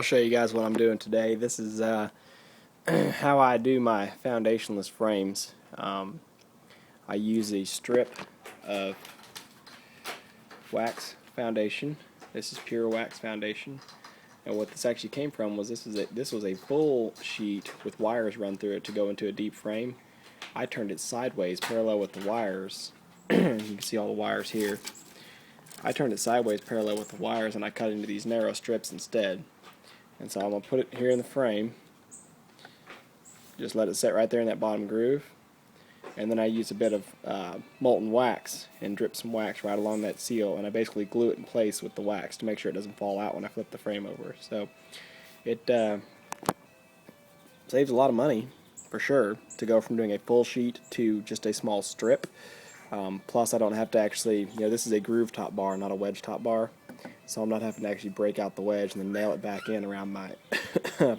I'll show you guys what I'm doing today. This is how I do my foundationless frames. I use a strip of wax foundation. This is pure wax foundation, and what this actually came from was this was a full sheet with wires run through it to go into a deep frame. I turned it sideways parallel with the wires. You can see all the wires here. I turned it sideways parallel with the wires, and I cut into these narrow strips instead. And so I'm going to put it here in the frame, just let it sit right there in that bottom groove, and then I use a bit of molten wax and drip some wax right along that seal, and I basically glue it in place with the wax to make sure it doesn't fall out when I flip the frame over. So it saves a lot of money, for sure, to go from doing a full sheet to just a small strip. Plus I don't have to actually, this is a groove top bar, not a wedge top bar, so I'm not having to actually break out the wedge and then nail it back in around my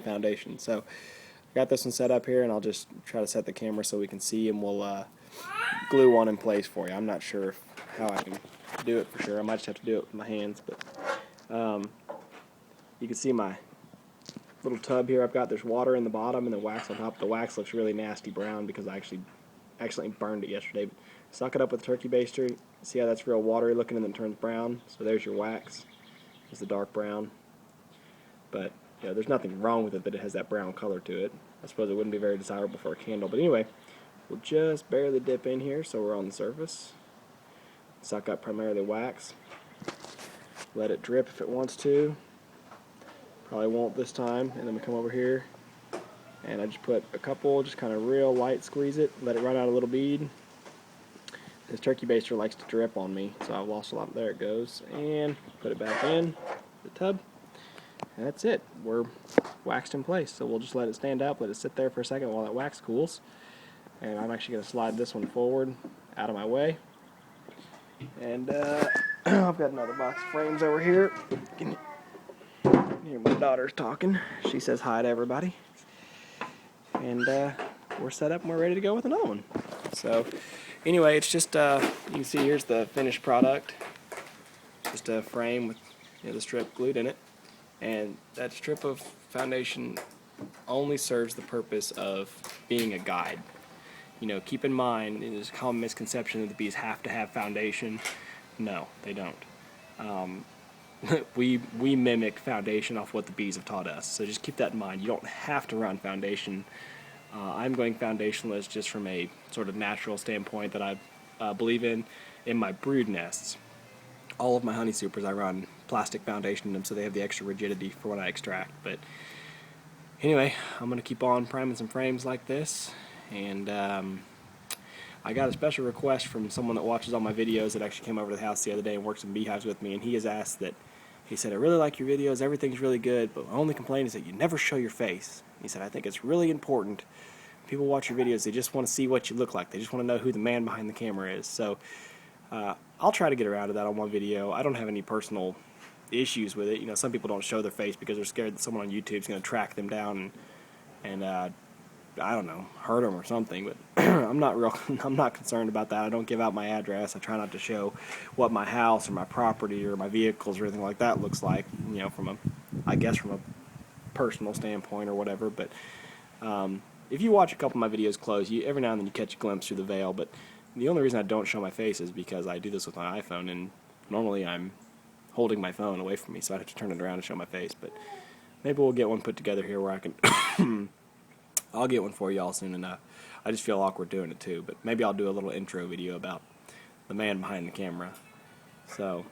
foundation. So I got this one set up here, and I'll just try to set the camera so we can see, and we'll glue one in place for you. I'm not sure how I can do it for sure. I might just have to do it with my hands, but you can see my little tub here. There's water in the bottom and then wax on top. The wax looks really nasty brown because I actually accidentally burned it yesterday. But suck it up with a turkey baster. See how that's real watery looking and then turns brown? So there's your wax. It's the dark brown. But there's nothing wrong with it that it has that brown color to it. I suppose it wouldn't be very desirable for a candle. But anyway, we'll just barely dip in here so we're on the surface. Suck up primarily wax. Let it drip if it wants to. Probably won't this time. And then we come over here, and I just put a couple, just kind of real light squeeze it, let it run out a little bead. This turkey baster likes to drip on me, so I've lost a lot. There it goes. And put it back in the tub. And that's it. We're waxed in place. So we'll just let it stand up, let it sit there for a second while that wax cools. And I'm actually going to slide this one forward out of my way. And I've got another box of frames over here. Can you hear my daughter's talking? She says hi to everybody. And we're set up and we're ready to go with another one. So anyway, it's just, you can see here's the finished product. Just a frame with the strip glued in it. And that strip of foundation only serves the purpose of being a guide. Keep in mind, there's a common misconception that the bees have to have foundation. No, they don't. We mimic foundation off what the bees have taught us. So just keep that in mind. You don't have to run foundation. I'm going foundationless just from a sort of natural standpoint that I believe in my brood nests. All of my honey supers, I run plastic foundation in them so they have the extra rigidity for when I extract. But anyway, I'm going to keep on priming some frames like this. And I got a special request from someone that watches all my videos that actually came over to the house the other day and works in beehives with me. And he has asked that, he said, I really like your videos, everything's really good, but my only complaint is that you never show your face. He said, I think it's really important. People watch your videos, they just want to see what you look like. They just want to know who the man behind the camera is. So I'll try to get around to that on one video. I don't have any personal issues with it. Some people don't show their face because they're scared that someone on YouTube is going to track them down and I don't know, hurt them or something. But I'm not concerned about that. I don't give out my address. I try not to show what my house or my property or my vehicles or anything like that looks like, from a personal standpoint or whatever. But if you watch a couple of my videos close, every now and then you catch a glimpse through the veil. But the only reason I don't show my face is because I do this with my iPhone, and normally I'm holding my phone away from me, so I have to turn it around and show my face. But maybe we'll get one put together here where I can I'll get one for you all soon enough. I just feel awkward doing it too, but maybe I'll do a little intro video about the man behind the camera. So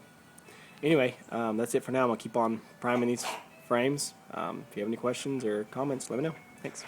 anyway, that's it for now. I'm going to keep on priming these frames. If you have any questions or comments, let me know. Thanks.